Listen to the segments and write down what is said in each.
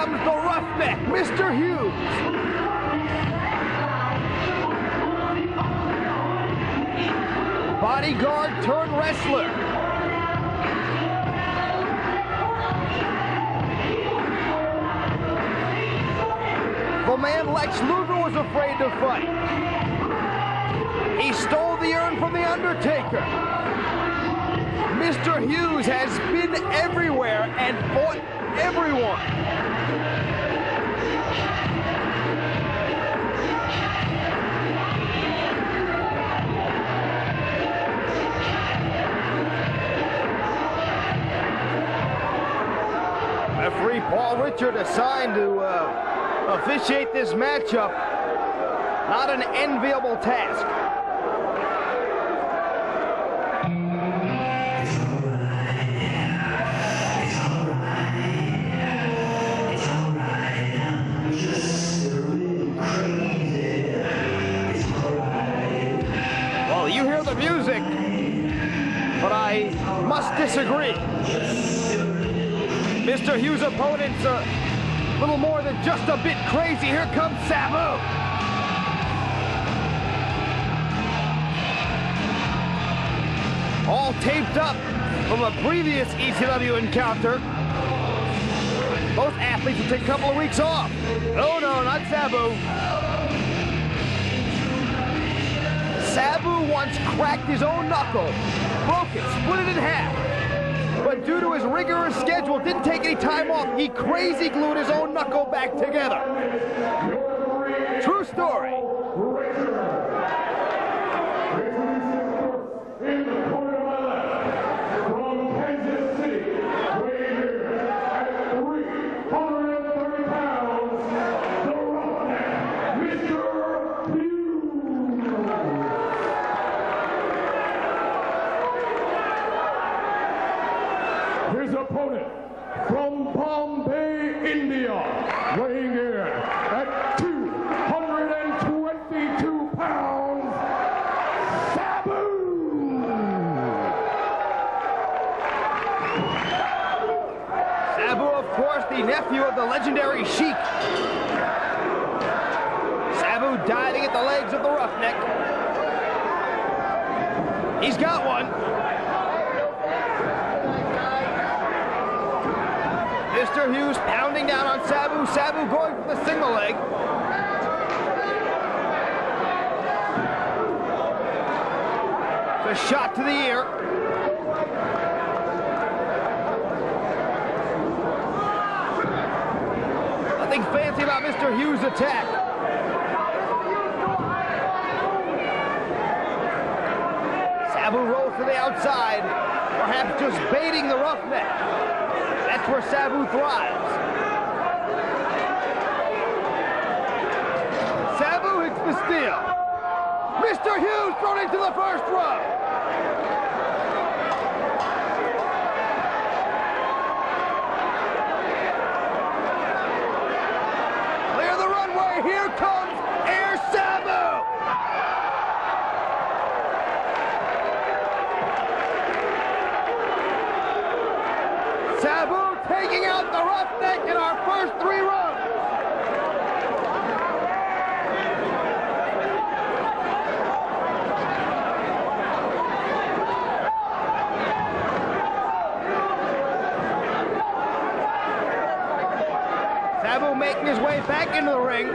comes the roughneck, Mr. Hughes. Bodyguard turned wrestler. The man Lex Luger was afraid to fight. He stole the urn from The Undertaker. Mr. Hughes has been everywhere and fought everyone. Referee Paul Richard assigned to officiate this matchup. Not an enviable task. Well, you hear the music, but I must disagree. Mr. Hughes' opponent's a little more than just a bit crazy. Here comes Sabu. All taped up from a previous ECW encounter. Both athletes will take a couple of weeks off. Oh no, not Sabu. Sabu once cracked his own knuckle, broke it, split it in half. But due to his rigorous schedule, didn't take any time off. He crazy glued his own knuckle back together. True story. His opponent from Bombay, India, weighing in at 222 pounds, Sabu! Sabu, of course, the nephew of the legendary Sheik. Sabu diving at the legs of the roughneck. He's got one. Mr. Hughes pounding down on Sabu. Sabu going for the single leg. The shot to the ear. Nothing fancy about Mr. Hughes' attack. Sabu rolls to the outside, perhaps just baiting the roughneck. That's where Sabu thrives. Sabu hits the steal. Mr. Hughes thrown into the first row. Clear the runway. Here comes Air Sabu. Sabu taking out the roughneck in our first 3 rounds. Sabu making his way back into the ring.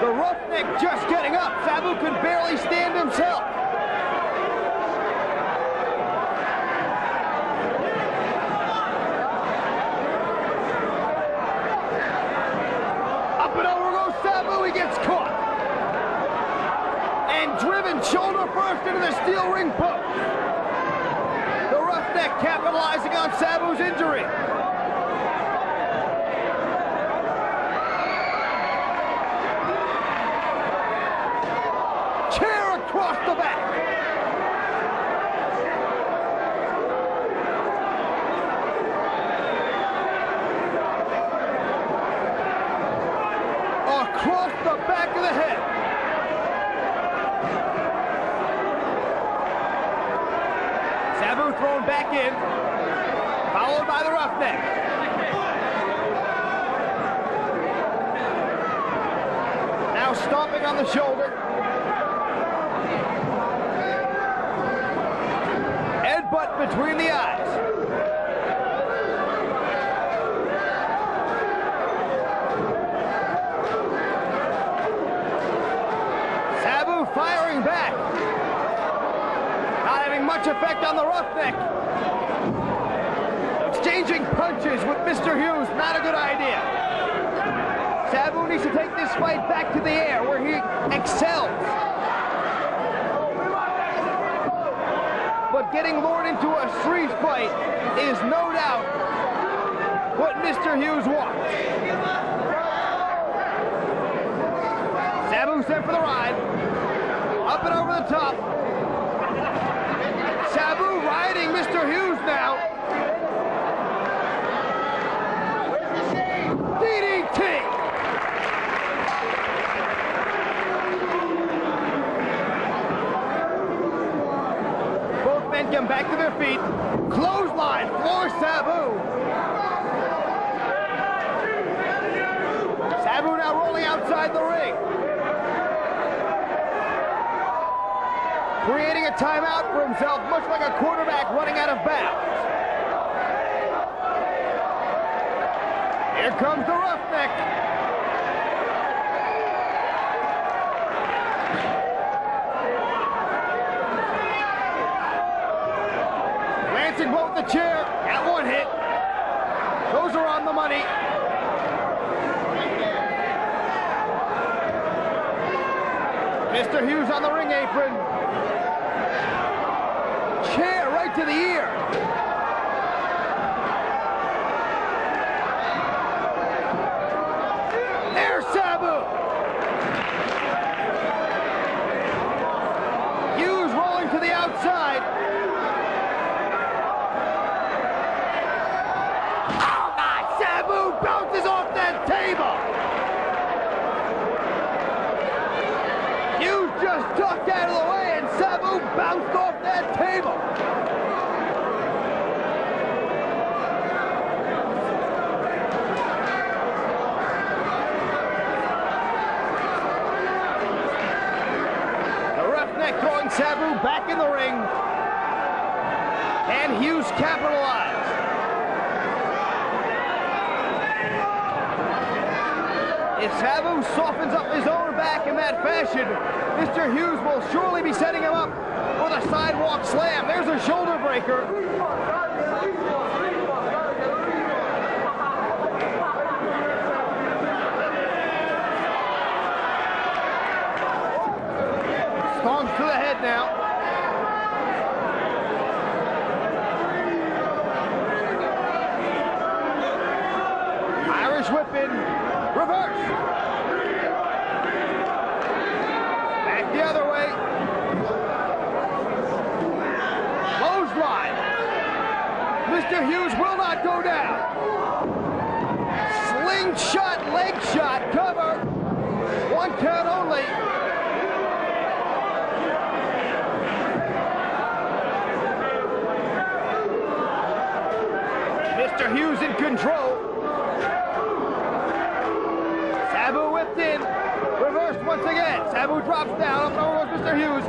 The roughneck just getting up. Sabu could barely stand himself. He gets caught and driven shoulder first into the steel ring post. The roughneck capitalizing on Sabu's injury. Chair across the back. Across the back of the head. Sabu thrown back in, followed by the roughneck. Now stomping on the shoulder. Headbutt between the eyes. Sabu firing back. Not having much effect on the roughneck. Exchanging punches with Mr. Hughes, not a good idea. Sabu needs to take this fight back to the air where he excels. But getting lured into a street fight is no doubt what Mr. Hughes wants. Sabu sent for the ride. Up and over the top. Sabu riding Mr. Hughes now. DDT! Both men come back to their feet. Clothesline for Sabu. Sabu now rolling outside the ring. Creating a timeout for himself, much like a quarterback running out of bounds. Here comes the roughneck. Lancing both the chair, got one hit. Those are on the money. Mr. Hughes on the ring apron. Chair right to the ear. There's Sabu. Hughes rolling to the outside. Oh my! Sabu bounces off that table. Hughes just ducked out of the way and Sabu bounced off that table. The roughneck throwing Sabu back in the ring. And Hughes capitalized. If Sabu softens up his own back in that fashion, Mr. Hughes will surely be setting him up for the sidewalk slam. There's a shoulder breaker. Stomps to the head now. Irish whip in. Reverse. Back the other way. Clothesline. Mr. Hughes will not go down. Slingshot, leg shot, cover. One count only. Mr. Hughes in control. Sabu whipped in. Reversed once again. Sabu drops down. Up and over goes Mr. Hughes.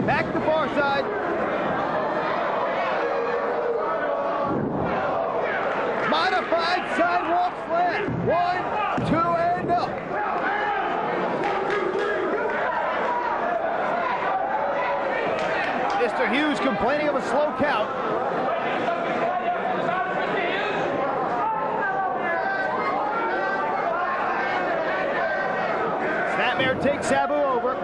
Back to the far side. Modified sidewalk slam. 1, 2, and up. Mr. Hughes complaining of a slow count. Snapmare takes Sabu over.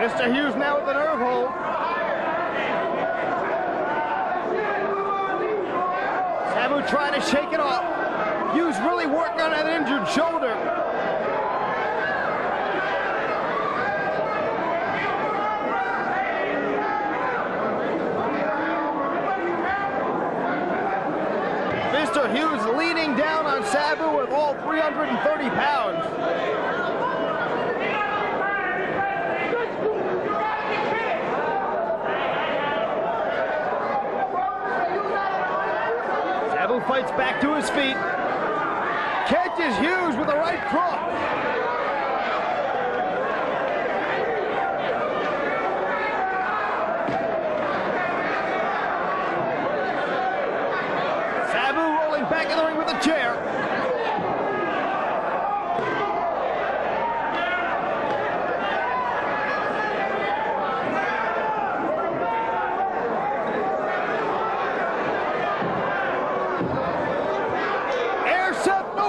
Mr. Hughes now with the nerve hold. Sabu trying to shake it off. Hughes really working on that injured shoulder. Mr. Hughes leaning down on Sabu with all 330 pounds. fights back to his feet. Catches Hughes with the right cross. Sabu rolling back in the ring with a chair.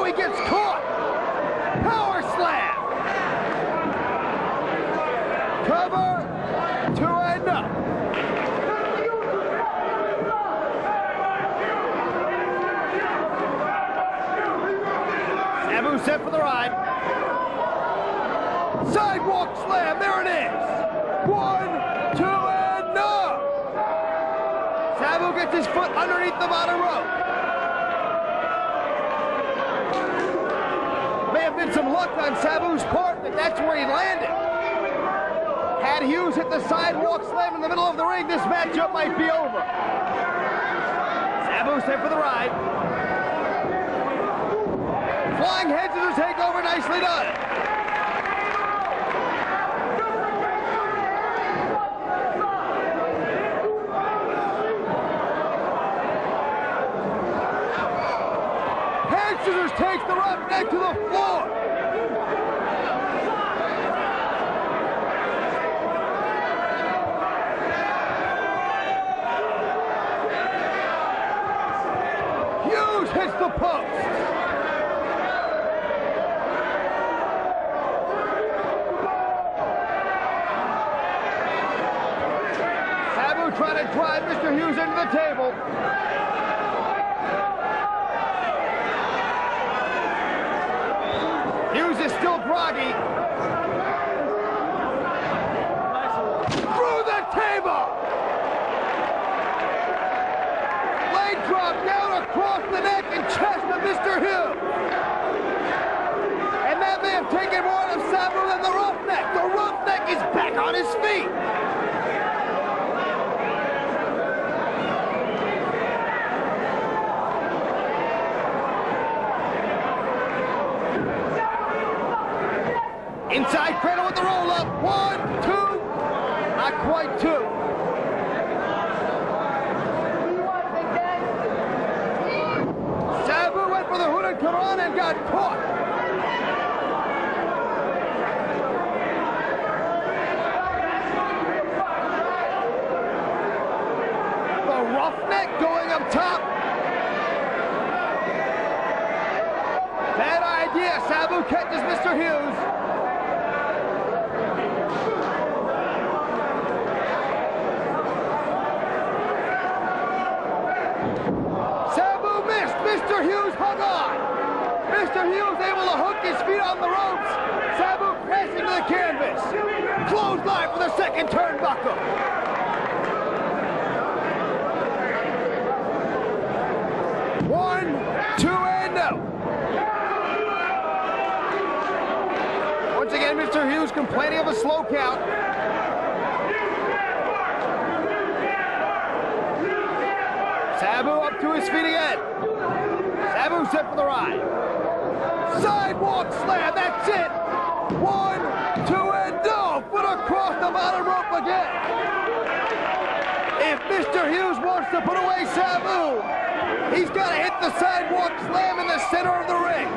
He gets caught. Power slam. Cover. 2 and up. Sabu set for the ride. Sidewalk slam. There it is. 1, 2, and no. Sabu gets his foot underneath the bottom rope. May have been some luck on Sabu's part that that's where he landed. Had Hughes hit the sidewalk slam in the middle of the ring, this matchup might be over. Sabu set for the ride. Flying head scissors takeover, nicely done. Head scissors takes the Roughneck to the floor. Hughes hits the post. Sabu trying to drive Mr. Hughes into the table. Hughes is still groggy. Through the table! Leg drop down across the neck and chest of Mr. Hughes. And that may have taken more out of Sabu than the Roughneck. The Roughneck is back on his feet. Inside cradle with the roll-up. 1, 2. Not quite 2. Sabu went for the Hurricanrana and got caught. The Roughneck going up top. Bad idea. Sabu catches Mr. Hughes. Mr. Hughes hung on. Mr. Hughes able to hook his feet on the ropes. Sabu crashed into the canvas. Clothesline for the second turnbuckle. One, 2, and no. Once again, Mr. Hughes complaining of a slow count. Sabu up to his feet again. Sabu set for the ride. Sidewalk slam, that's it. 1, 2, and no. Foot across the bottom rope again. If Mr. Hughes wants to put away Sabu, he's got to hit the sidewalk slam in the center of the ring.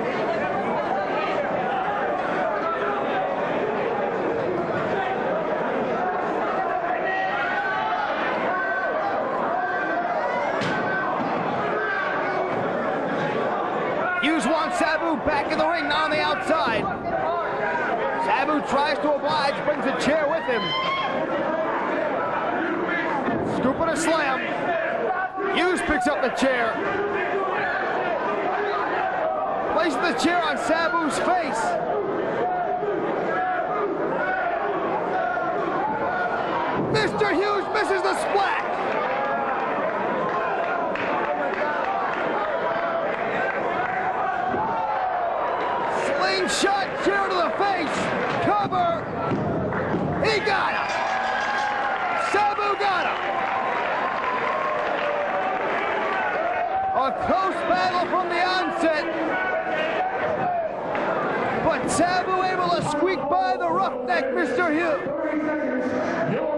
Hughes wants Sabu back in the ring, now on the outside. Sabu tries to oblige, brings a chair with him. Scoop and a slam. Hughes picks up the chair. Places the chair on Sabu's face. Mr. Hughes misses the splash. Shot, chair to the face, cover, he got him, Sabu got him. A close battle from the onset. But Sabu able to squeak by the roughneck, Mr. Hill.